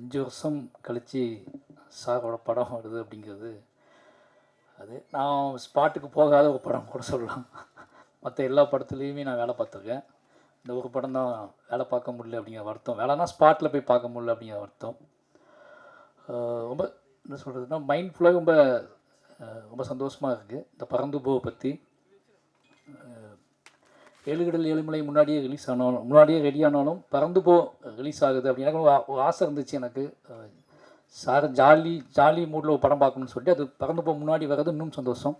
5 வருஷம் கழித்து சாரோட படம் வருது அப்படிங்கிறது, அது நான் ஸ்பாட்டுக்கு போகாத ஒரு படம் கூட சொல்லலாம். மற்ற எல்லா படத்துலேயுமே நான் வேலை பார்த்துருக்கேன். இந்த ஒரு படம் தான் வேலை பார்க்க முடியல அப்படிங்கிற வருத்தம். வேலைனா ஸ்பாட்டில் போய் பார்க்க முடியல அப்படிங்கிற வருத்தம். ரொம்ப என்ன சொல்கிறதுனா மைண்ட் ஃபுல்லாக ரொம்ப ரொம்ப சந்தோஷமாக இருக்குது. இந்த பறந்து போவை பற்றி ஏழுகடல் ஏழுமலை முன்னாடியே ரிலீஸ் ஆனாலும், முன்னாடியே ரெடி ஆனாலும் பறந்து போ ரிலீஸ் ஆகுது அப்படின்னு எனக்கு ஒரு ஆசை இருந்துச்சு. எனக்கு சார் ஜாலி மூடில் ஒரு படம் பார்க்கணும்னு சொல்லிட்டு அது பறந்து போ முன்னாடி வர்றது இன்னும் சந்தோஷம்.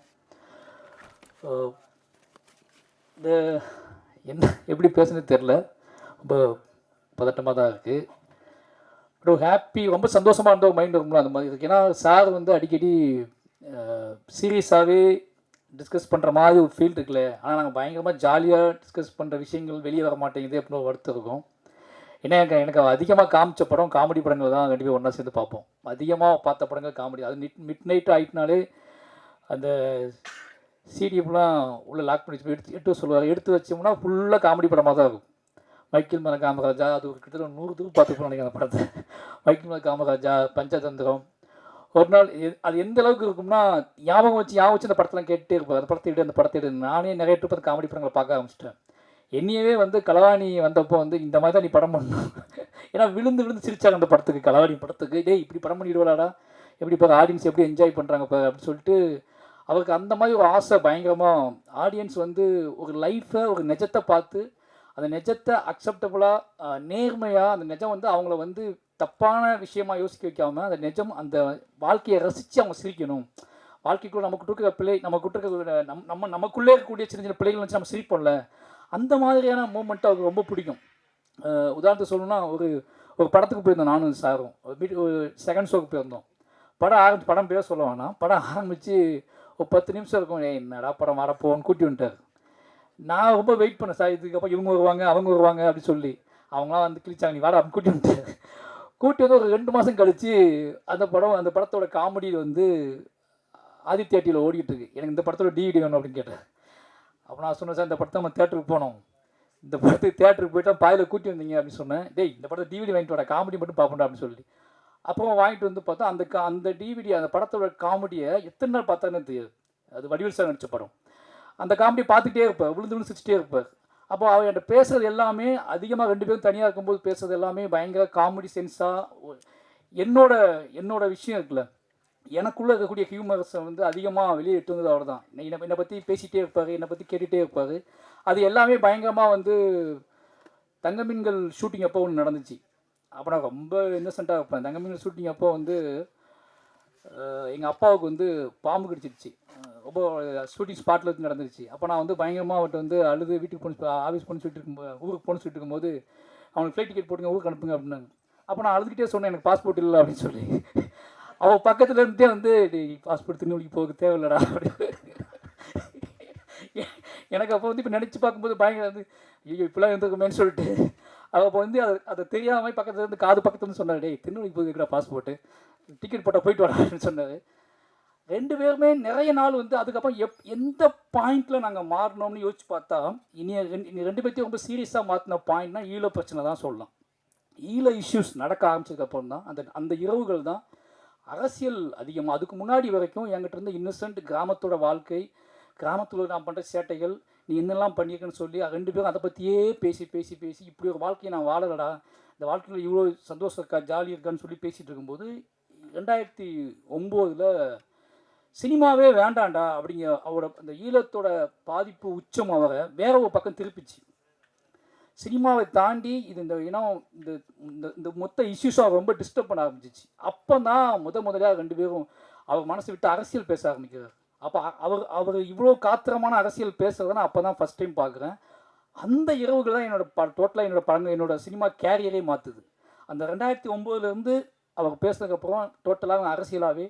இந்த என்ன எப்படி பேசுனது தெரில, ரொம்ப பதட்டமாக தான் இருக்குது. பட் ஒரு ஹாப்பி, ரொம்ப சந்தோஷமாக இருந்த ஒரு மைண்ட் இருக்கும்ல அந்த மாதிரி இருக்குது. ஏன்னா சார் வந்து அடிக்கடி சீரியஸாகவே டிஸ்கஸ் பண்ணுற மாதிரி ஒரு ஃபீல்டு இருக்குல்ல. ஆனால் நாங்கள் பயங்கரமாக ஜாலியாக டிஸ்கஸ் பண்ணுற விஷயங்கள் வெளியே வர மாட்டேங்குது அப்படின்னு ஒரு வருத்தம் இருக்கும். ஏன்னா எனக்கு அதிகமாக காமிச்ச படம் காமெடி படங்கள் தான் கண்டிப்பாக ஒன்றா சேர்ந்து பார்ப்போம். அதிகமாக பார்த்த படங்கள் காமெடி. அது மிட் நைட்டு ஆகிட்டுனாலே அந்த சிடிஎஃப்லாம் உள்ளே லாக் பண்ணி எடுத்து சொல்லுவார். எடுத்து வச்சோம்னா ஃபுல்லாக காமெடி படமாக தான் இருக்கும். மைக்கேல் மேலே காமராஜா, அது ஒரு கிட்டத்தட்ட 100 தூரம் பார்த்துப்போம் நினைக்கிறேன் அந்த படத்தை. மைக்கேல் மேலே காமராஜா, பஞ்சதந்திரம். ஒரு நாள் அது எந்த அளவுக்கு இருக்கும்னா ஞாபகம் வச்சு அந்த படத்தெல்லாம் கேட்டுகிட்டே இருப்பார். அந்த படத்தை எடு. நானே நிறைய ட்ரிப் அந்த காமெடி படங்களை பார்க்க ஆரம்பிச்சிட்டேன். என்னையவே வந்து கலவாணி வந்தப்போ வந்து இந்த மாதிரி தான் நீ படம் பண்ணணும். ஏன்னா விழுந்து சிரிச்சாங்க அந்த படத்துக்கு, கலவாணி படத்துக்கு. டேய் இப்படி படம் பண்ணிடுவாடா, எப்படி இப்போ ஆடியன்ஸ் எப்படி என்ஜாய் பண்ணுறாங்க இப்போ அப்படின்னு சொல்லிட்டு அவருக்கு அந்த மாதிரி ஒரு ஆசை பயங்கரமாக. ஆடியன்ஸ் வந்து ஒரு லைஃப்பை, ஒரு நிஜத்தை பார்த்து அந்த நிஜத்தை அக்செப்டபுளாக நேர்மையாக அந்த நிஜம் வந்து அவங்கள வந்து தப்பான விஷயமாக யோசிக்க வைக்காமல் அந்த நிஜம் அந்த வாழ்க்கையை ரசித்து அவங்க சிரிக்கணும். வாழ்க்கைக்குள்ளே நமக்கு இருக்கிற பிள்ளை, நமக்கு இருக்கிற நமக்குள்ளே இருக்கக்கூடிய சின்ன சின்ன பிள்ளைகள் வச்சு நம்ம சிரிப்போம்ல, அந்த மாதிரியான மூமெண்ட்டு அவருக்கு ரொம்ப பிடிக்கும். உதாரணத்துக்கு சொல்லணும்னா ஒரு படத்துக்கு போயிருந்தோம் நானும் சாரும். ஒரு செகண்ட் ஷோக்கு போயிருந்தோம். படம் பேர் சொல்ல வேணாம். படம் ஆரம்பித்து ஒரு 10 நிமிஷம் இருக்கும். என்னடா படம் வரப்போன்னு கூட்டி வந்துட்டார். நான் ரொம்ப வெயிட் பண்ணேன் சார், இதுக்கப்புறம் இவங்க வருவாங்க அவங்க வருவாங்க அப்படின்னு சொல்லி. அவங்களாம் வந்து கிழிச்சாங்க, நீ வாடா அப்படின்னு கூட்டி வந்துட்டார். கூட்டி வந்து ஒரு 2 மாதம் கழித்து அந்த படத்தோட காமெடி வந்து ஆதித்யா டிவியில் ஓடிட்டு இருக்கு. எனக்கு இந்த படத்தோட டிவிடி வேணும் அப்படின்னு கேட்டேன். அப்போ நான் சொன்னேன், சார் இந்த படத்தை நம்ம தேட்டருக்கு போனோம், இந்த படத்துக்கு தேட்டருக்கு போய்ட்டா பாயில் கூட்டி வந்தீங்க அப்படின்னு சொன்னேன். டேய் இந்த படத்தை டிவிடி வாங்கிட்டு வாடா, காமெடி மட்டும் பார்ப்போம் அப்படின்னு சொல்லி. அப்புறம் வாங்கிட்டு வந்து பார்த்தா அந்த டிவிடி அந்த படத்தோட காமெடியை எத்தனை நாள் பார்த்தானே தெரியாது. அது வடிவேல் சார் நடித்த படம். அந்த காமெடி பார்த்துக்கிட்டே இருப்பார், விழுந்து சிரிச்சிட்டே இருப்பார். அப்போ அவர் என்கிட்ட பேசுகிறது எல்லாமே அதிகமாக 2 பேரும் தனியாக இருக்கும்போது பேசுகிறது எல்லாமே பயங்கர காமெடி சென்ஸாக. என்னோட விஷயம் இருக்குல்ல, எனக்குள்ளே இருக்கக்கூடிய ஹியூமர்ஸை வந்து அதிகமாக வெளியே எட்டு வந்தது அவர் தான். என்னை பற்றி பேசிகிட்டே இருப்பார், என்னை பற்றி கேட்டுகிட்டே இருப்பார். அது எல்லாமே பயங்கரமாக வந்து தங்கமீன்கள் ஷூட்டிங் அப்போ ஒன்று நடந்துச்சு. அப்போ நான் ரொம்ப இன்னசென்ட்டாக இருப்பேன். தங்கமீன்கள் ஷூட்டிங் அப்போ வந்து எங்கள் அப்பாவுக்கு வந்து பாம்பு கடிச்சிருச்சு. ரொம்ப ஷூட்டிங் ஸ்பாட்டில் வச்சு நடந்துருச்சு. அப்போ நான் வந்து பயங்கரமாக அவர்கிட்ட வந்து அழுது வீட்டுக்கு போன ஆஃபீஸ் போன சொல்லிட்டு இருக்கும்போது, ஊருக்கு போன சொல்லிட்டு இருக்கும்போது, அவனுக்கு ஃப்ளைட் டிக்கெட் போட்டுங்க ஊருக்கு அனுப்புங்க அப்படின்னாங்க. அப்போ நான் அழுதுகிட்டே சொன்னேன், எனக்கு பாஸ்போர்ட் இல்லை அப்படின்னு சொல்லி. அவள் பக்கத்தில் இருந்துட்டே வந்து பாஸ்போர்ட் திருநெல்வேலிக்கு போக தேவையில்லடா அப்படின்னு. எனக்கு அப்போ வந்து இப்போ நினச்சி பார்க்கும்போது பயங்கர வந்து ஐயோ இப்போலாம் இருந்திருக்குமேன்னு சொல்லிட்டு அவள் அப்போ வந்து அதை தெரியாமல் பக்கத்தில் இருந்து காது பக்கத்தில் வந்து சொன்னார், டேய் திருநெல்வேலிக்கு போய் இருக்கிற பாஸ்போர்ட்டு டிக்கெட் போட்டால் போயிட்டு வரா அப்படின்னு சொன்னார். 2 பேருமே நிறைய நாள் வந்து அதுக்கப்புறம் எந்த பாயிண்டில் நாங்கள் மாறினோம்னு யோசிச்சு பார்த்தா, இனி 2 பேர்த்தையும் ரொம்ப சீரியஸாக மாற்றின பாயிண்ட்னா ஈழ பிரச்சனை தான் சொல்லலாம். ஈழ இஷ்யூஸ் நடக்க ஆரம்பிச்சதுக்கப்புறம் தான் அந்த இரவுகள் தான் அரசியல் அதிகமாக. அதுக்கு முன்னாடி வரைக்கும் என்கிட்ட இருந்து இன்னசென்ட் கிராமத்தோட வாழ்க்கை, கிராமத்தில் நான் பண்ணுற சேட்டைகள், நீ என்னெல்லாம் பண்ணியிருக்கேன்னு சொல்லி 2 பேரும் அதை பற்றியே பேசி இப்படி ஒரு வாழ்க்கையை நான் வாழலடா, இந்த வாழ்க்கையில் இவ்வளோ சந்தோஷம் இருக்கா, ஜாலி இருக்கான்னு சொல்லி பேசிகிட்டு இருக்கும்போது 2009 சினிமாவே வேண்டாண்டா அப்படிங்கிற அவரோட அந்த ஈழத்தோட பாதிப்பு உச்சம் அவரை வேற ஒரு பக்கம் திருப்பிச்சு. சினிமாவை தாண்டி இது இந்த இனம் இந்த இந்த மொத்த இஷ்யூஸும் ரொம்ப டிஸ்டர்ப் பண்ண ஆரம்பிச்சிச்சு. அப்போ தான் முதலாக 2 பேரும் அவர் மனசை விட்டு அரசியல் பேச ஆரம்பிக்கிறார். அப்போ அவர் இவ்வளோ காத்திரமான அரசியல் பேசுறதை நான் அப்போ தான் ஃபஸ்ட் டைம் பார்க்குறேன். அந்த இரவுகள் தான் டோட்டலாக என்னோட சினிமா கேரியரே மாற்றுது. அந்த 2009 அவர் பேசுனதுக்கப்புறம் டோட்டலாக அரசியலாகவே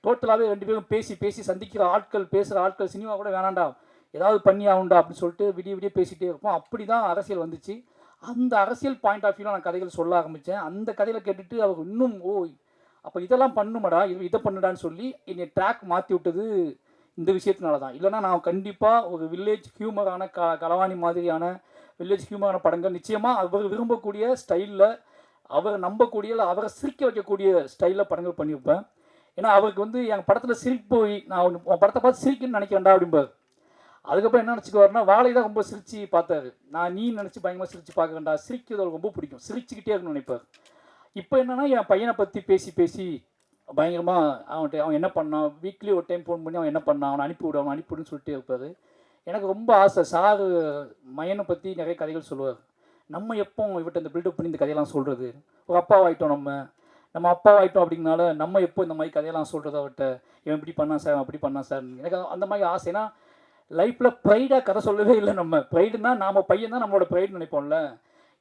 2 பேரும் பேசி சந்திக்கிற ஆட்கள், பேசுகிற ஆட்கள், சினிமா கூட வேணாண்டா ஏதாவது பண்ணி ஆகுண்டா அப்படின்னு சொல்லிட்டு விடிய பேசிகிட்டே இருப்போம். அப்படி தான் அரசியல் வந்துச்சு. அந்த அரசியல் பாயிண்ட் ஆஃப் வியூவில் நான் கதைகள் சொல்ல ஆரம்பித்தேன். அந்த கதையில் கேட்டுட்டு அவர் இன்னும் அப்போ இதெல்லாம் பண்ணுமாடா, இதை பண்ணுடான்னு சொல்லி என்னை ட்ராக் மாற்றி விட்டது இந்த விஷயத்தினால தான். இல்லைனா நான் கண்டிப்பாக ஒரு வில்லேஜ் ஹியூமரான கலவாணி மாதிரியான வில்லேஜ் ஹியூமரான படங்கள் நிச்சயமாக அவர் விரும்பக்கூடிய ஸ்டைலில் அவரை நம்பக்கூடிய அவரை சிரிக்க வைக்கக்கூடிய ஸ்டைலில் படங்கள் பண்ணியிருப்பேன். ஏன்னா அவருக்கு வந்து என் படத்தில் சிரிப்பு நான் உன் படத்தை பார்த்து சிரிக்கணும்னு நினைக்கிறேன்டா அப்படிம்பார். அதுக்கப்புறம் என்ன நினச்சிக்குவாருன்னா வாழை தான் ரொம்ப சிரித்து பார்த்தாரு. நான் நீ நினச்சி பயங்கரமாக சிரித்து பார்க்க வேண்டாம், சிரிக்கிறது அவருக்கு ரொம்ப பிடிக்கும், சிரிச்சுக்கிட்டே இருக்கணும்னு நினைப்பார். இப்போ என்னென்னா என் பையனை பற்றி பேசி பேசி பயங்கரமாக அவன் என்ன பண்ணான், வீக்லி ஒரு டைம் ஃபோன் பண்ணி அவன் என்ன பண்ணான், அவனை அனுப்பிவிடு அவனை அனுப்பிவிடுன்னு சொல்லிட்டே இருப்பார். எனக்கு ரொம்ப ஆசை. சார் மையனை பற்றி நிறைய கதைகள் சொல்லுவார். நம்ம எப்போ இவட்ட இந்த பில்டப் பண்ணி இந்த கதையெல்லாம் சொல்கிறது, ஒரு அப்பாவாயிட்டோம், நம்ம அப்பாவாயிட்டோம் அப்படிங்கனால நம்ம எப்போ இந்த மாதிரி கதையெல்லாம் சொல்கிறது அவர்கிட்ட, இவன் இப்படி பண்ணான் சார் அவன் அப்படி பண்ணான் சார். எனக்கு அந்த மாதிரி ஆசைனா லைஃப்பில் ப்ரைடாக கதை சொல்லவே இல்லை. நம்ம ப்ரைடுனா நாம் பையன் தான் நம்மளோட ப்ரைடு நினைப்போம்ல.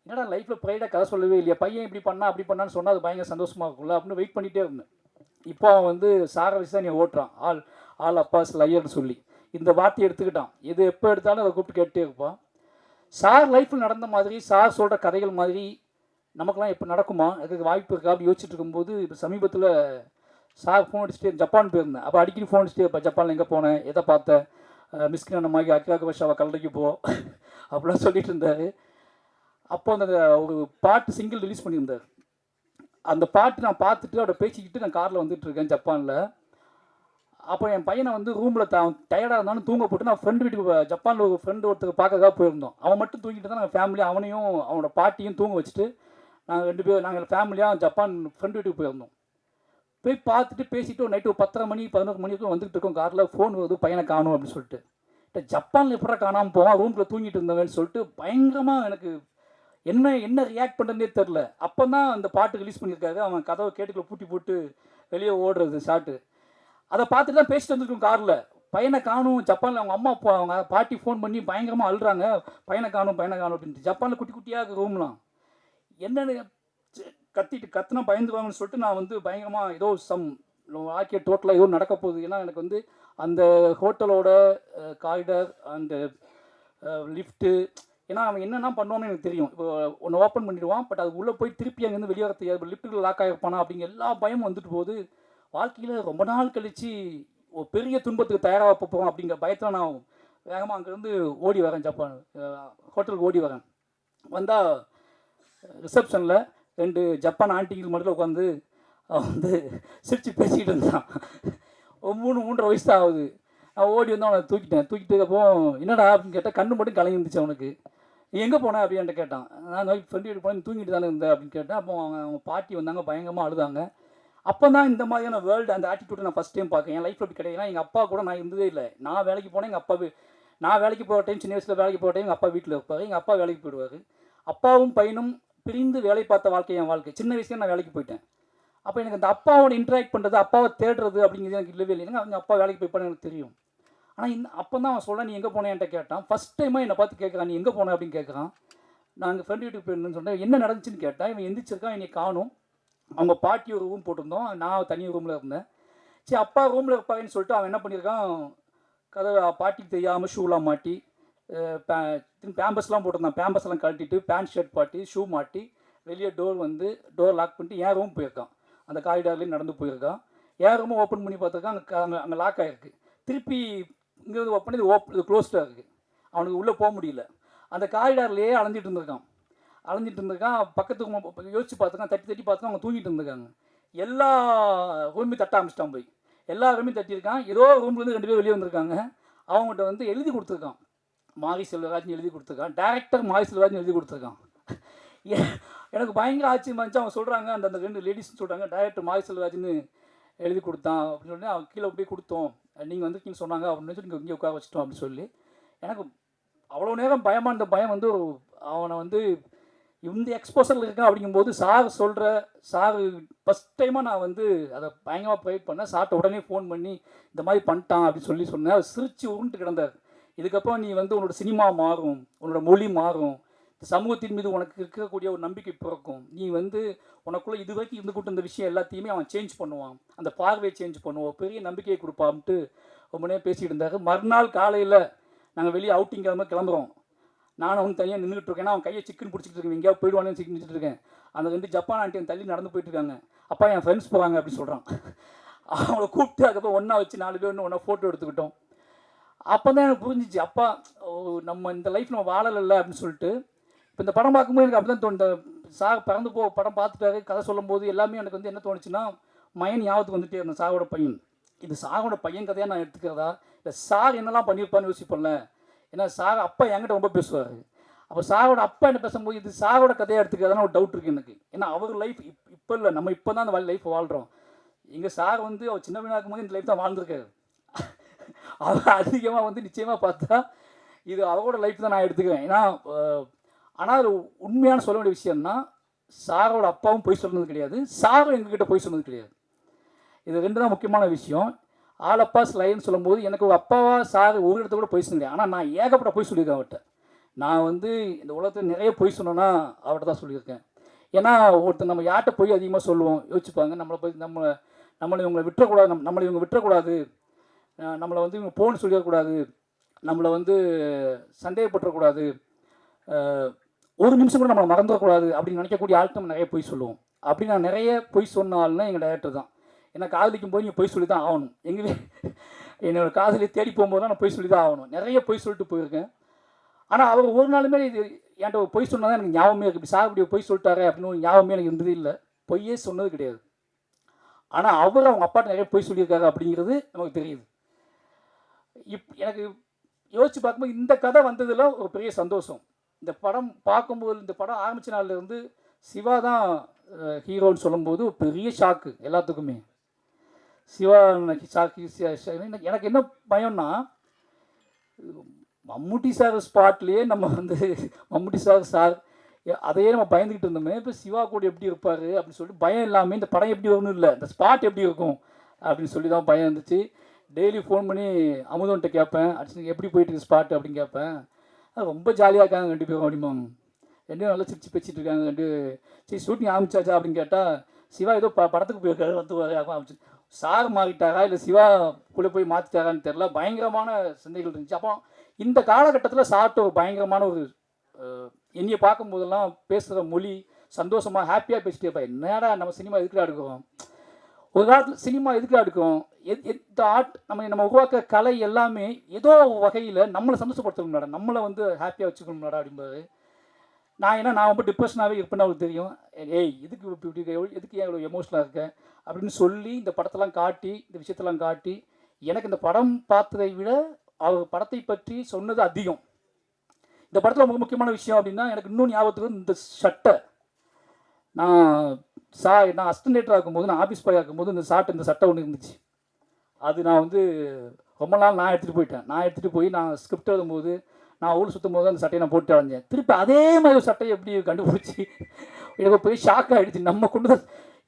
என்னடா லைஃப்பில் ப்ரைடாக கதை சொல்லவே இல்லையா, பையன் இப்படி பண்ணா அப்படி பண்ணான்னு சொன்னால் அது பயங்கர சந்தோஷமாக இருக்கும்ல அப்படின்னு வெயிட் பண்ணிகிட்டே இருந்தேன். இப்போ அவன் வந்து சாரை வச்சு தான் நீ ஓட்டுறான், ஆல் அப்பாஸ் லையர்னு சொல்லி இந்த வார்த்தையை எடுத்துக்கிட்டான். எது எப்போ எடுத்தாலும் அதை கூப்பிட்டு கேட்டே இருப்பான். சார் லைஃப்பில் நடந்த மாதிரி சார் சொல்கிற கதைகள் மாதிரி நமக்குலாம் எப்போ நடக்குமா, அதுக்கு வாய்ப்பு இருக்கா அப்படி யோசிச்சுட்டு இருக்கும்போது இப்போ சமீபத்தில் சார் ஃபோன் அடிச்சுட்டே ஜப்பான் போயிருந்தேன். அப்போ அடிக்கடி ஃபோன் அடிச்சுட்டே இப்போ ஜப்பானில் எங்கே போனேன், எதை பார்த்தேன், மிஸ்கின் மாதிரி அக்கிராக வருஷாவை கல்லறைக்கு போ அப்படிலாம் சொல்லிட்டு இருந்தார். அப்போ அந்த ஒரு பாட்டு சிங்கிள் ரிலீஸ் பண்ணியிருந்தார். அந்த பாட்டு நான் பார்த்துட்டு அவரை பேசிக்கிட்டு நான் காரில் வந்துட்டுருக்கேன் ஜப்பானில். அப்போ என் பையனை வந்து ரூமில் டயர்டாக இருந்தாலும் தூங்க போட்டு நான் ஃப்ரெண்டு வீட்டுக்கு ஜப்பானில் ஒரு ஃப்ரெண்டு ஒருத்தருக்கு பார்க்கறதுக்காக போயிருந்தோம். அவன் மட்டும் தூங்கிட்டு தான் நாங்கள் ஃபேமிலி அவனையும் அவனோட பாட்டியும் தூங்க வச்சுட்டு நாங்கள் ஃபேமிலியாக ஜப்பான் ஃப்ரெண்டு வீட்டுக்கு போயிருந்தோம். போய் பார்த்துட்டு பேசிவிட்டு ஒரு நைட்டு ஒரு 10:30 மணி 11 மணிக்கும் வந்துகிட்டு இருக்கோம். காரில் ஃபோன் வருது, பையனை காணும் அப்படின்னு சொல்லிட்டு. ஜப்பானில் எப்படா காணாமல் போவான், ரூமில் தூங்கிட்டு இருந்தவன்னு சொல்லிட்டு பயங்கரமாக எனக்கு என்ன ரியாக்ட் பண்ணுறதே தெரில. அப்போ தான் அந்த பாட்டு ரிலீஸ் பண்ணியிருக்காரு. அவன் கதவை கேட்டுக்குள்ளே பூட்டி போட்டு வெளியே ஓடுறது ஷாட்டு. அதை பார்த்துட்டு தான் பேசிட்டு வந்துருக்கோம் காரில். பையனை காணும் ஜப்பானில், அவங்க அம்மா அப்பா அவங்க பாட்டி ஃபோன் பண்ணி பயங்கரமாக அழுறாங்க, பையனை காணும் அப்படின்ட்டு. ஜப்பானில் குட்டி குட்டியாக ரூம்லாம் என்னென்னு கத்துனா பயந்துவாங்கன்னு சொல்லிட்டு நான் வந்து பயங்கரமாக ஏதோ வாழ்க்கையை டோட்டலாக ஏதோ நடக்க போகுது. ஏன்னா எனக்கு வந்து அந்த ஹோட்டலோட காரிடர் அந்த லிஃப்ட்டு, ஏன்னா அவன் என்னென்ன பண்ணுவான்னு எனக்கு தெரியும். இப்போ ஒன்று ஓப்பன் பண்ணிடுவான், பட் அது உள்ளே போய் திருப்பி அங்கேருந்து வெளியே வர தெரியாது, லிஃப்ட்டுக்கு லாக் ஆகிருப்பானா அப்படிங்கிற எல்லா பயமும் வந்துட்டு போகுது. வாழ்க்கையில் ரொம்ப நாள் கழித்து ஒரு பெரிய துன்பத்துக்கு தயாராக போகிறோம் அப்படிங்கிற பயத்தில் நான் வேகமாக அங்கேருந்து ஓடி வரேன். ஜப்பான் ஹோட்டலுக்கு ஓடி வரேன். வந்தால் ரிசப்ஷனில் 2 ஜப்பான் ஆண்டிகள் மட்டும் உட்காந்து அவன் வந்து சிரித்து பேசிக்கிட்டு இருந்தான். ஒரு 3-3.5 வயசு தான் ஆகுது. நான் ஓடி வந்து அவனை தூக்கிட்டு அப்போ என்னடா அப்படின்னு கேட்டால் கண்ணு மட்டும் கலங்கி இருந்துச்சு அவனுக்கு. நீ எங்கே போனேன் அப்படின்ட்டு கேட்டான். நான் ஃப்ரெண்டு வீட்டு போனேன், தூங்கிட்டு தானே இருந்தேன் அப்படின்னு கேட்டேன். அப்போ அவங்க பாட்டி வந்தாங்க, பயங்கரமாக அழுதாங்க. அப்போ தான் இந்த மாதிரியான வேர்ல்டு அந்த ஆட்டிடியூட்டை நான் ஃபஸ்ட் டைம் பார்க்கேன். என் லைஃப்பில் அப்படி கிடையாது. எங்கள் அப்பா கூட நான் இருந்ததே இல்லை. நான் வேலைக்கு போனேன், எங்கள் அப்பா நான் வேலைக்கு போகிற டைம், சின்ன வயசில் வேலைக்கு போகிற டைம் எங்கள் அப்பா வீட்டில் இருப்பார், எங்கள் அப்பா வேலைக்கு போயிடுவார். அப்பாவும் பையனும் பிரிந்து வேலை பார்த்த வாழ்க்கை என் வாழ்க்கை. சின்ன வயசுல நான் வேலைக்கு போயிட்டேன். அப்போ எனக்கு அந்த அப்பாவோட இன்ட்ராக்ட் பண்ணுறது, அப்பாவை தேடுறது அப்படிங்கிறது எனக்கு இல்லவே இல்லைங்க. அவங்க அப்பா வேலைக்கு போய்ப்பான்னு எனக்கு தெரியும். ஆனால் அப்போ தான் அவன் சொல்ல, நீ எங்கே போனேன்ட்ட கேட்டான். ஃபஸ்ட் டைமாக என்னை பார்த்து கேட்குறான், நீ எங்கே போனேன் அப்படின்னு கேட்குறான். நாங்கள் ஃப்ரெண்டு வீட்டுக்கு போயிருந்தேன்னு சொன்னேன். என்ன நடந்துச்சுன்னு கேட்டேன். இவன் எந்திரிச்சிருக்கான், என்னை காணும். அவங்க பாட்டி ஒரு ரூம் போட்டிருந்தோம், நான் தனி ரூமில் இருந்தேன். சரி அப்பா ரூமில் இருப்பாங்கன்னு சொல்லிட்டு அவன் என்ன பண்ணியிருக்கான், கதை பாட்டிக்கு தெரியாமல் ஷூலாம் மாட்டி பேம்பஸ்லாம் போட்டிருந்தான். பேம்பஸ்லாம் கழட்டிட்டு பேண்ட் ஷர்ட் மாட்டி ஷூ மாட்டி வெளியே டோர் லாக் பண்ணிட்டு என் ரூம் போயிருக்கான். அந்த காரிடார்லேயும் நடந்து போயிருக்கான். என் ரூமும் ஓப்பன் பண்ணி பார்த்துருக்கான். அங்கே லாக் ஆகிருக்கு. திருப்பி இங்கே வந்து ஓப்பன் பண்ணி இது க்ளோஸ்டாக இருக்குது. அவனுக்கு உள்ளே போக முடியல. அந்த காரிடார்லேயே அலைஞ்சிட்டு இருந்திருக்கான். பக்கத்துக்கு யோசிச்சு பார்த்துருக்கான், தட்டி பார்த்துக்கான். அவங்க தூங்கிட்டு இருந்திருக்காங்க. எல்லா ரூமையும் தட்ட ஆரம்பிச்சிட்டான். போய் எல்லா ரூமையும் தட்டியிருக்கான். ஏதோ ரூம்லேருந்து 2 பேர் வெளியே வந்திருக்காங்க. அவங்ககிட்ட வந்து எழுதி கொடுத்துருக்கான், மாரி செல்வராஜ்னு எழுதி கொடுத்துருக்கான். டேரக்டர் மாரி செல்வராஜ்னு எழுதி கொடுத்துருக்கான். எனக்கு பயங்கர ஆச்சரியமா இருந்துச்சு. அவங்க சொல்கிறாங்க, அந்த 2 லேடிஸ்ன்னு சொல்கிறாங்க, டேரக்டர் மாரி செல்வராஜ்னு எழுதி கொடுத்தான் அப்படின்னு சொல்லி அவன் கீழே போய் கொடுத்தோம், நீங்கள் வந்திருக்கீங்கன்னு சொன்னாங்க அப்படின்னு சொல்லி நீங்கள் இங்கே உட்கார வச்சிட்டோம் அப்படின்னு சொல்லி. எனக்கு அவ்வளோ நேரம் பயமாக இருந்த பயம் வந்து அவனை வந்து இந்த எக்ஸ்போசரில் இருக்கான் அப்படிங்கும்போது சார் ஃபஸ்ட் டைமாக நான் வந்து அதை பயங்கரமாக ப்ரைட் பண்ணேன். சார்ட்ட உடனே ஃபோன் பண்ணி இந்த மாதிரி பண்ணிட்டான் அப்படின்னு சொன்னேன். அவர் சிரித்து உருண்டு கிடந்தார். இதுக்கப்புறம் நீ வந்து உன்னோட சினிமா மாறும், உன்னோட மொழி மாறும், சமூகத்தின் மீது உனக்கு இருக்கக்கூடிய ஒரு நம்பிக்கை பிறக்கும். நீ வந்து உனக்குள்ளே இது வரைக்கும் இருந்துக்கிட்டு இந்த விஷயம் எல்லாத்தையுமே அவன் சேஞ்ச் பண்ணுவான், அந்த பார்வையை சேஞ்ச் பண்ணுவான், பெரிய நம்பிக்கையை கொடுப்பான்ட்டு ரொம்ப நேரம் பேசிகிட்டு இருந்தார். மறுநாள் காலையில் நாங்கள் வெளியே அவுட்டிங் கிளம்புறோம். நானும் அவன் தனியாக நின்றுட்டு இருக்கேன். அவன் கையை சிக்கன் பிடிச்சிட்டு இருக்கேன், எங்கேயாவது போயிடுவானு சிக்கிட்டு இருக்கேன். அந்த 2 ஜப்பான் ஆண்டியன் தள்ளி நடந்து போயிட்டுருக்காங்க. அப்பா என் ஃப்ரெண்ட்ஸ் போகிறாங்க அப்படின்னு சொல்கிறான். அவங்கள கூப்பிட்டு அதுக்கப்புறம் ஒன்றா வச்சு 4 பேர் ஒன்றா ஃபோட்டோ எடுத்துக்கிட்டோம். அப்போ தான் எனக்கு புரிஞ்சிச்சு, அப்பா நம்ம இந்த லைஃப் நம்ம வாழலை அப்படின்னு சொல்லிட்டு. இப்போ இந்த படம் பார்க்கும்போது எனக்கு அப்படி தான் தோணுது. சார் பிறந்து படம் பார்த்துட்டாரு, கதை சொல்லும்போது எல்லாமே எனக்கு வந்து என்ன தோணுச்சுன்னா, மயன் ஞாபகத்துக்கு வந்துட்டே இருந்தேன், சாரோட பையன். இது சாரோட பையன் கதையாக நான் எடுத்துக்கிறதா, இல்லை சார் என்னெல்லாம் பண்ணியிருப்பான்னு யோசிப்பேன்ல. ஏன்னா சார் அப்பா என்கிட்ட ரொம்ப பேசுவார். அப்போ சாரோட அப்பா என்ன பேசும்போது இது சாரோட கதையாக எடுத்துக்கிறதான ஒரு டவுட் இருக்குது எனக்கு. ஏன்னா அவர் லைஃப் இப்போ இல்லை, நம்ம இப்போ தான் அந்த லைஃப் வாழ்கிறோம். எங்கள் சார் வந்து அவர் சின்ன பையனாக இருக்கும்போது இந்த லைஃப் தான் வாழ்ந்துருக்காரு. அவர் அதிகமாக வந்து நிச்சயமாக பார்த்தா இது அவரோட லைஃப் தான் நான் எடுத்துக்கிறேன். ஏன்னா ஆனால் அது உண்மையான சொல்ல வேண்டிய விஷயம்னா, சாரோட அப்பாவும் பொய் சொன்னது கிடையாது, சாரும் எங்ககிட்ட பொய் சொன்னது கிடையாது. இது ரெண்டு தான் முக்கியமான விஷயம். ஆலப்பா ஸ்லைன்னு சொல்லும்போது எனக்கு ஒரு அப்பாவா சார் ஒரு இடத்த கூட பொய் சொன்னேன். ஆனால் நான் ஏகப்பட்ட பொய் சொல்லியிருக்கேன் அவர்கிட்ட. நான் வந்து இந்த உலகத்தில் நிறைய பொய் சொன்னேன்னா அவர்கிட்ட தான் சொல்லியிருக்கேன். ஏன்னா ஒருத்தர் நம்ம யார்கிட்ட பொய் அதிகமாக சொல்லுவோம் யோசிச்சுப்பாங்க, நம்மளை போய் நம்மளை இவங்களை விட்டுறக்கூடாது, நம்மளை இவங்க விட்டுறக்கூடாது, நம்மளை வந்து இவங்க போன்னு சொல்லிடக்கூடாது, நம்மளை வந்து சந்தேகப்பட்டுறக்கூடாது, ஒரு நிமிஷம் கூட நம்மளை மறந்துடக்கூடாது அப்படின்னு நினைக்கக்கூடிய ஆள்கிட்ட நம்ம நிறைய பொய் சொல்லுவோம். அப்படி நான் நிறைய பொய் சொன்ன ஆள்னா எங்கள் டேரக்டர் தான். ஏன்னா காதலிக்கும் போது நீங்கள் பொய் சொல்லி தான் ஆகணும். எங்கே என்னோடய காதலி தேடி போகும்போது தான் நான் பொய் சொல்லி தான் ஆகணும். நிறைய பொய் சொல்லிட்டு போயிருக்கேன். ஆனால் அவர் ஒரு நாளுமே இது என்கிட்ட பொய் சொன்னால் தான் எனக்கு ஞாபகமே இருக்குது. இப்படி சார் இப்படி பொய் சொல்லிட்டாரு அப்படின்னு ஒரு ஞாபகமே எனக்கு இருந்தது இல்லை. பொய்யே சொன்னது கிடையாது. ஆனால் அவர் அவங்க அப்பாட்ட நிறைய பொய் சொல்லியிருக்காரு அப்படிங்கிறது நமக்கு தெரியுது. எனக்கு யோசிச்சு பார்க்கும்போது இந்த கதை வந்ததில் ஒரு பெரிய சந்தோஷம். இந்த படம் பார்க்கும்போது, இந்த படம் ஆரம்பித்த நாள்லேருந்து சிவா தான் ஹீரோன்னு சொல்லும்போது ஒரு பெரிய ஷாக்கு எல்லாத்துக்குமே. சிவா ஷாக்கு. எனக்கு என்ன பயம்னா, மம்முட்டி சார் ஸ்பாட்லேயே நம்ம வந்து மம்முட்டி சார் அதையே நம்ம பயந்துக்கிட்டு இருந்தோமே, இப்போ சிவா கூட எப்படி இருப்பார் அப்படின்னு சொல்லிட்டு பயம் இல்லாமல் இந்த படம் எப்படி வரும்னு இல்லை, இந்த ஸ்பாட் எப்படி இருக்கும் அப்படின்னு சொல்லி தான் பயம் இருந்துச்சு. டெய்லி ஃபோன் பண்ணி அமுதன்ட்ட கேட்பேன், அடிச்சு எப்படி போயிட்டு ஸ்பாட் அப்படின்னு கேட்பேன். ரொம்ப ஜாலியாக இருக்காங்க ரெண்டு பேரும் அப்படிம்பாங்க. ரெண்டு நல்லா சிரிச்சு பேசிட்டு இருக்காங்க ரெண்டு. சரி ஷூட்டிங் ஆரம்பிச்சாச்சா அப்படின்னு கேட்டால், சிவா ஏதோ படத்துக்கு போயிருக்காரு வந்து ஆரம்பிச்சு. சார் மாறிட்டாரா இல்லை சிவா கூட போய் மாற்றிட்டாரான்னு தெரில, பயங்கரமான சிந்தைகள் இருந்துச்சு. அப்போ இந்த காலகட்டத்தில் சார்ட்ட ஒரு பயங்கரமான ஒரு என்னையை பார்க்கும்போதெல்லாம் பேசுகிற மொழி சந்தோஷமாக ஹாப்பியாக பேசிட்டே இருப்பா. என்னடா நம்ம சினிமா எதுக்குடா எடுக்கிறோம், ஒரு காலத்தில் சினிமா எதுக்குடா எடுக்கிறோம், எந்த ஆர்ட் நம்ம உருவாக்குற கலை எல்லாமே ஏதோ வகையில் நம்மளை சந்தோஷப்படுத்தணும் மேடம், நம்மளை வந்து ஹாப்பியாக வச்சுக்கணும் மேடம் அப்படிம்பாரு. நான் ரொம்ப டிப்ரெஷனாகவே இருப்பேன்னு அவருக்கு தெரியும். ஏய் இதுக்கு எதுக்கு ஏன் இவ்வளோ எமோஷனலாக இருக்கேன் அப்படின்னு சொல்லி இந்த படத்தெல்லாம் காட்டி, இந்த விஷயத்தெல்லாம் காட்டி, எனக்கு இந்த படம் பார்த்ததை விட அவர் படத்தை பற்றி சொன்னது அதிகம். இந்த படத்தில் ரொம்ப முக்கியமான விஷயம் அப்படின்னா, எனக்கு இன்னும் ஞாபகத்துக்கு இந்த சட்டை, நான் அசிஸ்டன்டேட்டராக இருக்கும்போது, நான் ஆஃபீஸ் பாயாக இருக்கும்போது இந்த சட்டை ஒன்று இருந்துச்சு. அது நான் வந்து ரொம்ப நாள் நான் எடுத்துகிட்டு போய் நான் ஸ்கிரிப்ட் எழுதும்போது, நான் ஊர் சுற்றும் போது அந்த சட்டையை நான் போட்டு அலைஞ்சேன். திருப்பி அதே மாதிரி ஒரு சட்டையை எப்படி கண்டுபிடிச்சி எனக்கு போய் ஷாக் ஆகிடுச்சு. நம்ம கொண்டு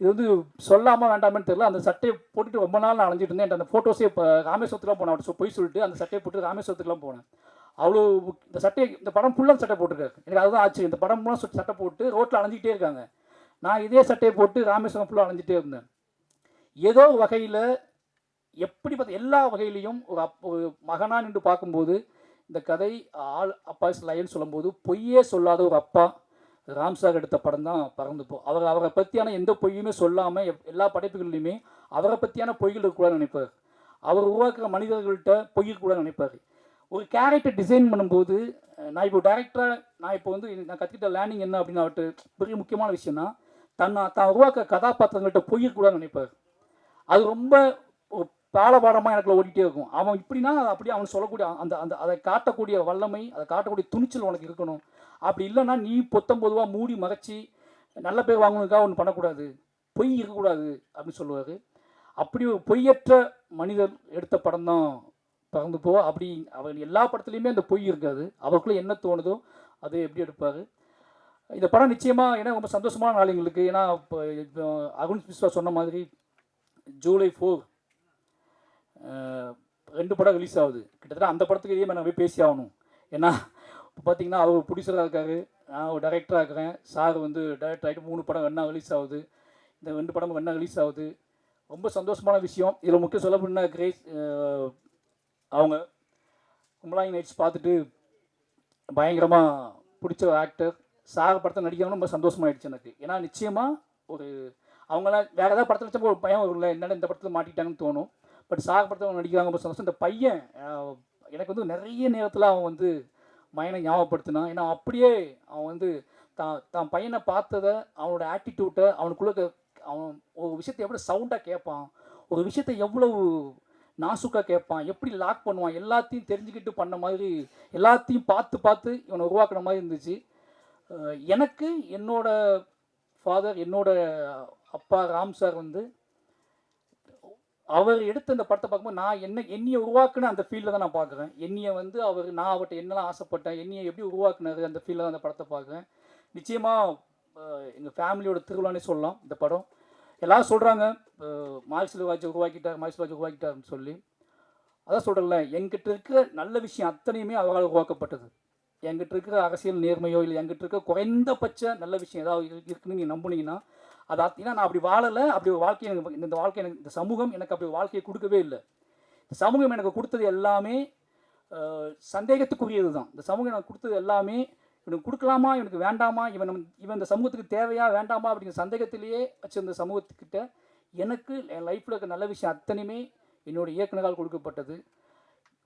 இது வந்து சொல்லாமல் வேண்டாமன்னு தெரியல, அந்த சட்டையை போட்டுட்டு ரொம்ப நாள் நான் அலைஞ்சிட்டு இருந்தேன். அந்த ஃபோட்டோஸே இப்போ ராமேஸ்வரத்துலாம் போனேன், அவர்கிட்ட போய் சொல்லிட்டு அந்த சட்டையை போட்டு ராமேஸ்வரத்துக்குலாம் போனேன். அவ்வளோ இந்த படம் ஃபுல்லாக சட்டை போட்டிருக்காரு. எனக்கு அதுதான் ஆச்சு. இந்த படம் ஃபுல்லாக சட்டை போட்டு ரோட்டில் அலைஞ்சிக்கிட்டே இருக்காங்க. நான் இதே சட்டையை போட்டு ராமேஸ்வரம் ஃபுல்லாக அலைஞ்சிட்டே இருந்தேன். ஏதோ வகையில் எப்படி பார்த்த எல்லா வகையிலையும் ஒரு மகனாக நின்று பார்க்கும்போது இந்த கதை அப்பா லைன்னு சொல்லும்போது பொய்யே சொல்லாத ஒரு அப்பா ராம்சார் எடுத்த படம் தான் பறந்துப்போம். அவரை பற்றியான எந்த பொய்யுமே சொல்லாமல் எல்லா படைப்புகள்லையுமே அவரை பற்றியான பொய்கள் இருக்கக்கூடாதுன்னு நினைப்பார். அவர் உருவாக்குற மனிதர்கள்ட்ட பொய் கூட நினைப்பார். ஒரு கேரக்டர் டிசைன் பண்ணும்போது நான் கற்றுக்கிட்ட லேர்னிங் என்ன அப்படின்னு அவர்கிட்ட பெரிய முக்கியமான விஷயம்னா, தான் உருவாக்குற கதாபாத்திரங்கள்ட்ட பொய் கூட நினைப்பார். அது ரொம்ப பாலபாடமாக எனக்குள்ள ஓடிட்டே இருக்கும். அவன் இப்படின்னா அப்படியே அவன் சொல்லக்கூடிய அதை காட்டக்கூடிய வல்லமை, அதை காட்டக்கூடிய துணிச்சல் உனக்கு இருக்கணும். அப்படி இல்லைன்னா நீ பொத்தம்பொதுவாக மூடி மறைச்சி நல்ல பேர் வாங்கணுக்காக ஒன்று பண்ணக்கூடாது, பொய் இருக்கக்கூடாது அப்படின்னு சொல்லுவார். அப்படி ஒரு பொய்யற்ற மனிதர் எடுத்த படம் தான் பறந்துப்போ. அப்படி அவர் எல்லா படத்துலையுமே அந்த பொய் இருக்காது. அவருக்குள்ளே என்ன தோணுதோ அதை எப்படி எடுப்பார். இந்த படம் நிச்சயமாக ஏன்னா ரொம்ப சந்தோஷமான நாள் எங்களுக்கு. ஏன்னா இப்போ அருண் விஸ்வா சொன்ன மாதிரி ஜூலை 4 2 படம் ரிலீஸ் ஆகுது. கிட்டத்தட்ட அந்த படத்துக்கு இதே மாதிரி நான் போய் பேசி ஆகணும். ஏன்னா இப்போ பார்த்தீங்கன்னா அவர் ப்ரொடியூசராக இருக்கார், நான் ஒரு டைரக்டராக இருக்கிறேன். சார் வந்து டைரக்டர் ஆகிட்டு 3 படம் வேணா ரிலீஸ் ஆகுது. இந்த 2 படம் வேணா ரிலீஸ் ஆகுது. ரொம்ப சந்தோஷமான விஷயம். இதில் முக்கியம் சொல்ல போனால் கிரேஸ் அவங்க கும்பலாங்கி நைட்ஸ் பார்த்துட்டு பயங்கரமாக பிடிச்ச ஒரு ஆக்டர். சார் படத்தை நடிக்கணும்னு ரொம்ப சந்தோஷமாயிடுச்சு எனக்கு. ஏன்னா நிச்சயமாக ஒரு அவங்களாம் வேறு ஏதாவது படத்தில் வச்சப்போ ஒரு பையன் இல்லை என்னென்ன இந்த படத்தில் மாட்டிட்டாங்கன்னு தோணும். பட் சார் படத்தை நடிக்கிறாங்க ரொம்ப சந்தோஷம். இந்த பையன் எனக்கு வந்து நிறைய நேரத்தில் அவன் வந்து மயனை ஞாபகப்படுத்தினான். ஏன்னா அப்படியே அவன் வந்து தான் பையனை பார்த்ததை, அவனோட ஆட்டிடியூட்டை, அவனுக்குள்ள அவன் ஒரு விஷயத்தை எவ்வளோ சவுண்டாக கேட்பான், ஒரு விஷயத்தை எவ்வளவு நாசுக்காக கேட்பான், எப்படி லாக் பண்ணுவான், எல்லாத்தையும் தெரிஞ்சுக்கிட்டு பண்ண மாதிரி, எல்லாத்தையும் பார்த்து பார்த்து இவனை உருவாக்குற மாதிரி இருந்துச்சு. எனக்கு என்னோட ஃபாதர், என்னோட அப்பா ராம் சார் வந்து அவர் எடுத்த அந்த படத்தை பார்க்கும்போது நான் என்னையை உருவாக்குன அந்த ஃபீல்டில் தான் நான் பார்க்குறேன். என்னையை வந்து நான் அவர்கிட்ட என்னெல்லாம் ஆசைப்பட்டேன், என்னையை எப்படி உருவாக்குனாரு, அந்த ஃபீல்டில் தான் அந்த படத்தை பார்க்குறேன். நிச்சயமாக எங்கள் ஃபேமிலியோட திருவிழானே சொல்லலாம் இந்த படம். எல்லோரும் சொல்கிறாங்க மாரி செல்வராஜ் உருவாக்கிட்டாருன்னு சொல்லி. அதான் சொல்கிறேன்ல, எங்கிட்ட இருக்கிற நல்ல விஷயம் அத்தனையுமே அவரால் உருவாக்கப்பட்டது. எங்கிட்ட இருக்கிற அரசியல் நேர்மையோ இல்லை எங்கிட்ட இருக்கிற குறைந்தபட்ச நல்ல விஷயம் ஏதாவது இருக்குன்னு நீங்கள் நம்புனீங்கன்னா அது ஏன்னா நான் அப்படி வாழலை. அப்படி ஒரு வாழ்க்கையை எனக்கு இந்த சமூகம் எனக்கு அப்படி வாழ்க்கையை கொடுக்கவே இல்லை. இந்த சமூகம் எனக்கு கொடுத்தது எல்லாமே சந்தேகத்துக்குரியது தான். இந்த சமூகம் எனக்கு கொடுத்தது எல்லாமே இவனுக்கு கொடுக்கலாமா, இவனுக்கு வேண்டாமா, இவன் இந்த சமூகத்துக்கு தேவையா வேண்டாமா அப்படிங்கிற சந்தேகத்திலேயே வச்சிருந்த சமூகத்துக்கிட்ட எனக்கு என் லைஃப்பில் இருக்க நல்ல விஷயம் அத்தனையுமே என்னோட இயக்குனரால் கொடுக்கப்பட்டது.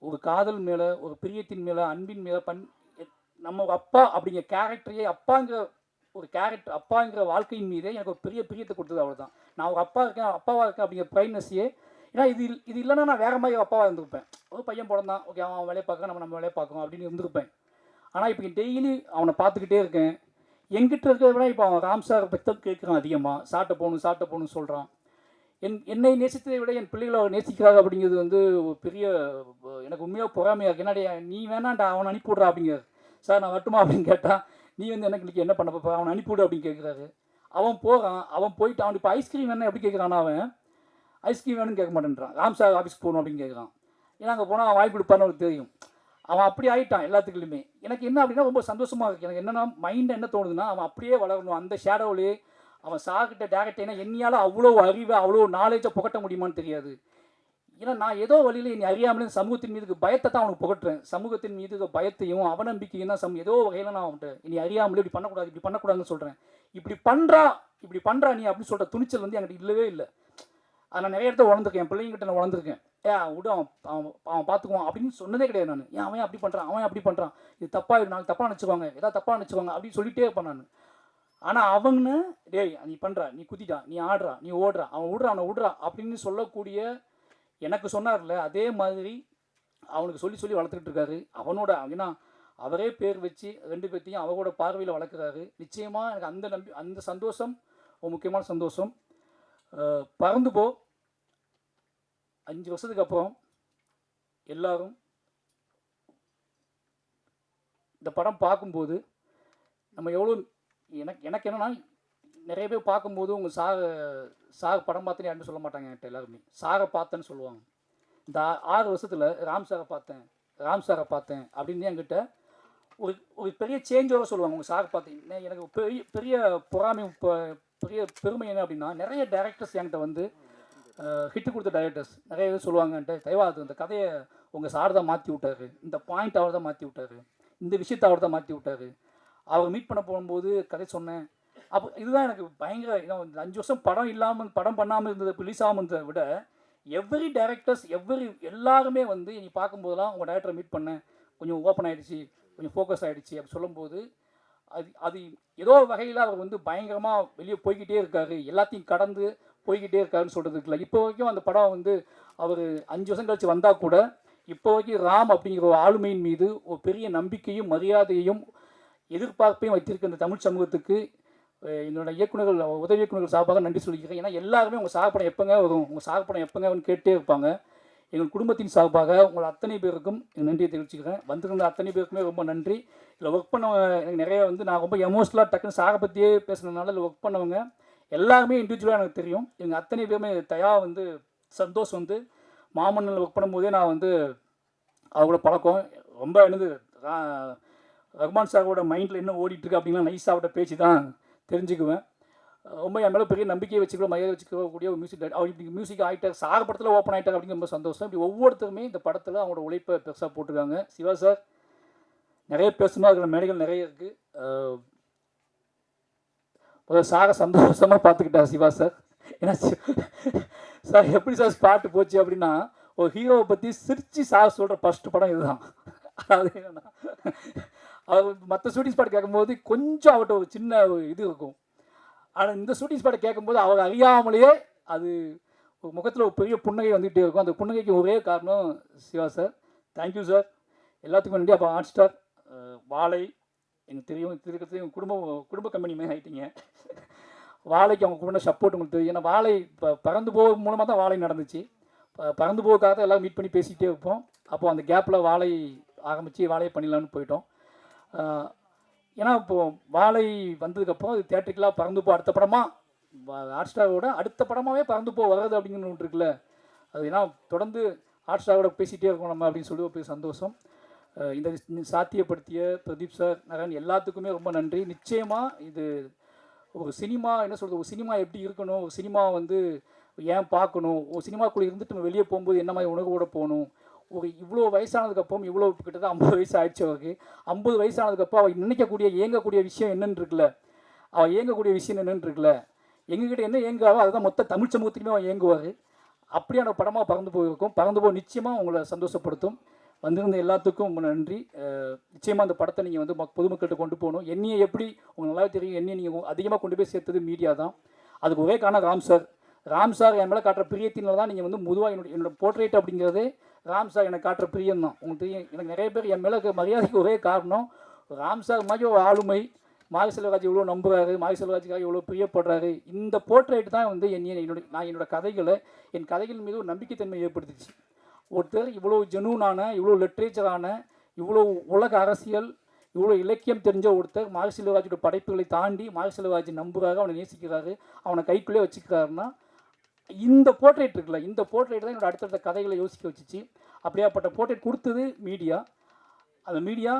ஒரு காதல் மேலே, ஒரு பிரியத்தின் மேலே, அன்பின் மேலே, நம்ம அப்பா அப்படிங்கிற கேரக்டரையே, அப்பாங்கிற வாழ்க்கையின் மீதே எனக்கு ஒரு பெரிய பிரியத்தை கொடுத்தது. அவ்வளோதான். நான் ஒரு அப்பாவாக இருக்கேன் அப்படிங்கிற ப்ரைட்னஸையே. ஏன்னா இது இல்லைன்னா நான் வேறு மாதிரி அப்பாவாக இருந்திருப்பேன். ஒரு பையன் பிறந்தான், ஓகே அவன் வேலையை பார்க்குறான், நம்ம வேலையை பார்க்கணும் அப்படின்னு இருந்திருப்பேன். ஆனால் இப்போ டெய்லி அவனை பார்த்துக்கிட்டே இருக்கேன். எங்கிட்ட இருக்கிறத விட இப்போ அவன் ராம் சார் பற்றி கேட்குறான் அதிகமாக. சாட்டை போகணும்னு சொல்கிறான். என்னை நேசித்ததை விட என் பிள்ளைகளை அவர் நேசிக்கிறாங்க அப்படிங்கிறது வந்து ஒரு பெரிய எனக்கு உண்மையாக பொறாமையாக இருக்குது. என்னடா நீ வேணாண்டா அவனை அனுப்பிவிட்றா அப்படிங்கிறார். சார் நான் வரட்டுமா அப்படின்னு கேட்டால், நீ வந்து எனக்கு என்ன பண்ண பார்ப்பா, அவனை அனுப்பிவிடு அப்படின்னு கேட்குறாரு. அவன் போகிறான். அவன் போயிட்டு அவன் இப்போ ஐஸ்கிரீம் வேணும் எப்படி கேட்குறான். அவன் ஐஸ்கிரீம் வேணும்னு கேட்க மாட்டேன்றான். ராம் சார் ஆஃபீஸ்க்கு போகணும் அப்படின்னு கேட்குறான். ஏன்னா அங்கே போனால் அவன் வாய்ப்பு கொடுப்பான்னு அவனுக்கு தெரியும். அவன் அப்படி ஆகிட்டான் எல்லாத்துக்குலையுமே. எனக்கு என்ன அப்படின்னா ரொம்ப சந்தோஷமாக இருக்குது. எனக்கு என்னென்னா மைண்ட் என்ன தோணுதுன்னா, அவன் அப்படியே வளரணும். அந்த ஷேடோவிலே அவன் சார்கிட்ட டேரக்ட் ஏன்னா என்னையால் அவ்வளோ அறிவை, அவ்வளோ நாலேஜை புகட்ட முடியுமான்னு தெரியாது. ஏன்னா நான் ஏதோ வழியில் என்னை அறியாமலே சமூகத்தின் மீதுக்கு பயத்தை தான் அவனுக்கு புகட்டுறேன். சமூகத்தின் மீது பயத்தையும் அவநம்பிக்கையும் தான் ஏதோ வகையில் நான் அவன்கிட்ட இனி அறியாமலே இப்படி பண்ணக்கூடாதுன்னு சொல்கிறேன். இப்படி பண்ணுறா நீ அப்படின்னு சொல்கிற துணிச்சல் வந்து என்கிட்ட இல்லவே இல்லை. அதை நான் நிறைய இடத்த உணர்ந்துருக்கேன். என் பிள்ளைங்கிட்ட நான் உணர்ந்துருக்கேன். விடு அவன் பார்த்துக்குவான் அப்படின்னு சொன்னதே கிடையாது நான். அவன் அப்படி பண்ணுறான் இது தப்பாக நாளைக்கு தப்பாக நினச்சிக்குவாங்க, ஏதாவது தப்பாக நினச்சிக்குவாங்க அப்படின்னு சொல்லிகிட்டே இருப்பேன் நான். ஆனால் அவங்க டேய் நீ பண்ணுறா, நீ குதிட்டா, நீ ஆடுறா, நீ ஓடுறா, அவனை விடுறா அப்படின்னு சொல்லக்கூடிய எனக்கு சொன்னார்ல, அதே மாதிரி அவனுக்கு சொல்லி வளர்த்துக்கிட்டு இருக்காரு. ஏன்னா அவரே பேர் வச்சு 2 பேர்த்தையும் அவரோட பார்வையில் வளர்க்குறாரு. நிச்சயமாக எனக்கு அந்த சந்தோஷம் ஒரு முக்கியமான சந்தோஷம். பறந்து போ 5 வருஷத்துக்கு அப்புறம் எல்லாரும் இந்த படம் பார்க்கும்போது நம்ம எவ்வளோ எனக்கு என்னென்னா நிறைய பேர் பார்க்கும்போது உங்கள் சார் படம் பார்த்தேன்னு யாருன்னு சொல்ல மாட்டாங்க. என்கிட்ட எல்லாருமே சாரை பார்த்தேன்னு சொல்லுவாங்க. இந்த 6 வருஷத்தில் ராம் சாரை பார்த்தேன் அப்படின்னு என்கிட்ட ஒரு பெரிய சேஞ்சோட சொல்லுவாங்க. உங்கள் சாரை பார்த்தீங்கன்னா எனக்கு பெரிய பொறாமை, பெரிய பெருமை என்ன அப்படின்னா, நிறைய டைரக்டர்ஸ் என்கிட்ட வந்து ஹிட்டு கொடுத்த டைரக்டர்ஸ் நிறைய பேர் சொல்லுவாங்கன்ட்டு, தயவாது இந்த கதையை உங்கள் சார் தான் மாற்றி விட்டாரு, இந்த பாயிண்ட் அவர் தான் மாற்றி விட்டாரு, இந்த விஷயத்தை அவர் தான் மாற்றி விட்டாரு. அவர் மீட் பண்ண போகும்போது கதை சொன்னேன். அப்போ இதுதான் எனக்கு பயங்கர இந்த 5 வருஷம் படம் பண்ணாமல் இருந்தது, ரிலீஸ் ஆகாமல் இருந்ததை விட எவ்ரி டைரக்டர்ஸ் எல்லாருமே வந்து நீ பார்க்கும்போதெல்லாம் உங்கள் டைரக்டரை மீட் பண்ணேன், கொஞ்சம் ஓப்பன் ஆகிடுச்சு, கொஞ்சம் ஃபோக்கஸ் ஆகிடுச்சு அப்படி சொல்லும்போது அது ஏதோ வகையில் அவர் வந்து பயங்கரமாக வெளியே போய்கிட்டே இருக்காரு, எல்லாத்தையும் கடந்து போய்கிட்டே இருக்காருன்னு சொல்கிறதுக்கு இல்லை. இப்போ வரைக்கும் அந்த படம் வந்து அவர் 5 வருஷம் கழிச்சு வந்தால் கூட இப்போ வரைக்கும் ராம் அப்படிங்கிற ஒரு ஆளுமையின் மீது ஒரு பெரிய நம்பிக்கையும் மரியாதையும் எதிர்பார்ப்பையும் வைத்திருக்க இந்த தமிழ் சமூகத்துக்கு என்னோட இயக்குநர்கள், உதவி இயக்குநர்கள் சார்பாக நன்றி சொல்லிக்கிறேன். ஏன்னா எல்லாருமே உங்கள் சாகப்படம் எப்போங்க வரும், உங்கள் சாகப்படம் எப்போங்க கேட்டே இருப்பாங்க. எங்கள் குடும்பத்தின் சார்பாக உங்கள் அத்தனை பேருக்கும் நன்றியை தெரிவிச்சுக்கிறேன். வந்திருந்த அத்தனை பேருக்குமே ரொம்ப நன்றி. இதில் ஒர்க் பண்ணவங்க எனக்கு நிறைய வந்து நான் ரொம்ப எமோஷனலாக டக்குன்னு சாகை பற்றியே பேசுனதுனால இதில் ஒர்க் பண்ணவங்க எல்லாருமே இண்டிவிஜுவலாக எனக்கு தெரியும். எங்கள் அத்தனை பேருமே வந்து சந்தோஷ் வந்து மாமன்னில் ஒர்க் பண்ணும்போதே நான் வந்து அவரோட பழக்கம் ரொம்ப என்னது ரஹ்மான் சாரோட மைண்டில் என்ன ஓடிட்டுருக்கு அப்படின்னா நைஸாவோட பேச்சு தான் தெரிஞ்சுக்குவேன். ரொம்ப என் மேலே பெரிய நம்பிக்கையை வச்சுக்கிறோம், மரியாதை வச்சுக்கக்கூடிய ஒரு மியூசிக் அவர் இப்படி மியூசிக் ஆகிட்டார், சாக படத்தில் ஓப்பன் ஆகிட்டார் அப்படிங்கிற ரொம்ப சந்தோஷம். இப்படி ஒவ்வொருத்தருமே இந்த படத்தில் அவங்களோட உழைப்பை பெருசாக போட்டிருக்காங்க. சிவா சார் நிறைய பேசணும், அதில் மேடைகள் நிறைய இருக்குது. சாரை சந்தோஷமாக பார்த்துக்கிட்டார் சிவா சார். ஏன்னா சார் எப்படி சார் ஸ்பாட்டு போச்சு அப்படின்னா, ஒரு ஹீரோவை பற்றி சிரித்து சார் சொல்கிற ஃபஸ்ட்டு படம் இதுதான். அதாவது என்னென்னா அவர் மற்ற ஷூட்டிங் ஸ்பாட் கேட்கும்போது கொஞ்சம் அவர்கிட்ட ஒரு சின்ன ஒரு இது இருக்கும். ஆனால் இந்த ஷூட்டிங் ஸ்பாட்டை கேட்கும்போது அவர் அறியாமலேயே அது முகத்தில் ஒரு பெரிய புன்னகை வந்துகிட்டே இருக்கும். அந்த புன்னகைக்கு ஒரே காரணம் சிவா சார். Thank you sir. எல்லாத்துக்கும் நன்றி. அப்போ ஹாட் ஸ்டார், வாழை எனக்கு தெரியும், திருக்கத்தையும் குடும்ப கம்பெனி மாதிரி ஆகிட்டீங்க. வாழைக்கு அவங்க கூட சப்போர்ட் உங்களுக்கு தெரியும். ஏன்னா வாழை இப்போ பறந்து போக மூலமாக தான் வாழை நடந்துச்சு. பறந்து போகிறதுக்காக தான் எல்லாம் மீட் பண்ணி பேசிக்கிட்டே இருப்போம். அப்போது அந்த கேப்பில் வாழை ஆரம்பித்து வாழையை பண்ணிடலான்னு போயிட்டோம். ஏன்னா இப்போது வாழை வந்ததுக்கப்புறம் அது தியேட்டருக்கெலாம் பறந்து போ அடுத்த படமாக ஹாட் ஸ்டாரோட அடுத்த படமாகவே பறந்து போ வர்றது அப்படிங்கிற ஒன்று இருக்குல்ல, அது ஏன்னா தொடர்ந்து ஹாட் ஸ்டாரோட பேசிகிட்டே இருக்கோம் நம்ம அப்படின்னு சொல்லி ஒரு சந்தோஷம். இந்த சாத்தியப்படுத்திய பிரதீப் சார், நரன் எல்லாத்துக்குமே ரொம்ப நன்றி. நிச்சயமாக இது ஒரு சினிமா என்ன சொல்கிறது, ஒரு சினிமா எப்படி இருக்கணும், ஒரு சினிமா வந்து ஏன் பார்க்கணும், ஒரு சினிமாக்குள்ளே இருந்துட்டு நம்ம வெளியே போகும்போது என்ன மாதிரி உணர்வோடு போகணும். ஒரு இவ்வளோ வயசானதுக்கப்புறம் இவ்வளோ கிட்டத்தட்ட 50 வயசு ஆயிடுச்சு அவருக்கு. 50 வயசானதுக்கப்புறம் அவள் நினைக்கக்கூடிய இயங்கக்கூடிய விஷயம் என்னன்னு இருக்குல்ல, அவள் இயங்கக்கூடிய விஷயம் என்னன்னு இருக்குல்ல, எங்ககிட்ட என்ன இயங்குவாரோ அதுதான் மொத்த தமிழ் சமூகத்துக்குமே அவன் இயங்குவார். அப்படியான படமாக பறந்து போயிருக்கும். பறந்து போய் நிச்சயமாக உங்களை சந்தோஷப்படுத்தும். வந்திருந்த எல்லாத்துக்கும் ரொம்ப நன்றி. நிச்சயமாக அந்த படத்தை நீங்கள் வந்து பொதுமக்கள்கிட்ட கொண்டு போகணும். என்னையை எப்படி உங்களுக்கு நல்லாவே தெரியும், என்னையை நீங்கள் அதிகமாக கொண்டு போய் சேர்த்தது மீடியா தான். அதுக்கு ஒரே காரணம் ராம் சார். ராம் சார் என் மேலே காட்டுற பிரியத்தினால தான் நீங்கள் வந்து பொதுவாக என்னோட போர்ட்ரேட் அப்படிங்கிறதே ராம் சார் எனக்கு காட்டுற பிரியம் தான். உங்களுக்கு தெரியும், எனக்கு நிறைய பேர் என் மேலே மரியாதைக்கு ஒரே காரணம் ராம் சார் மாதிரி ஒரு ஆளுமை. மாரி செல்வராஜ் இவ்வளோ நம்புகிறாரு, மாரி செல்வராஜுக்காக இவ்வளோ பிரியப்படுறாரு. இந்த போர்ட்ரேட் தான் வந்து என்னோட கதைகளை, என் கதைகள் மீது ஒரு நம்பிக்கைத்தன்மை ஏற்படுத்துச்சு. ஒருத்தர் இவ்வளோ ஜெனூனான, இவ்வளோ லிட்ரேச்சரான, இவ்வளோ உலக அரசியல், இவ்வளோ இலக்கியம் தெரிஞ்ச ஒருத்தர் மாரி செல்வராஜோட படைப்புகளை தாண்டி மாரி செல்வராஜ் நம்புகிறாரு, அவனை நேசிக்கிறாரு, அவனை கைக்குள்ளே வச்சுக்கிறாருன்னா இந்த போர்ட்ரேட் இருக்குல்ல, இந்த போர்ட்ரேட் தான் என்னோட அடுத்தடுத்த கதைகளை யோசிக்க வச்சுச்சு. அப்படியாப்பட்ட போர்ட்ரேட் கொடுத்தது மீடியா. அந்த மீடியா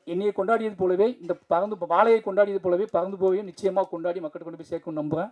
என்னையை கொண்டாடியது போலவே, இந்த வாழையை கொண்டாடியது போலவே பறந்து போவையும் நிச்சயமாக கொண்டாடி மக்கள்கிட்ட கொண்டு போய் சேர்க்கணும்னு நம்புகிறேன்.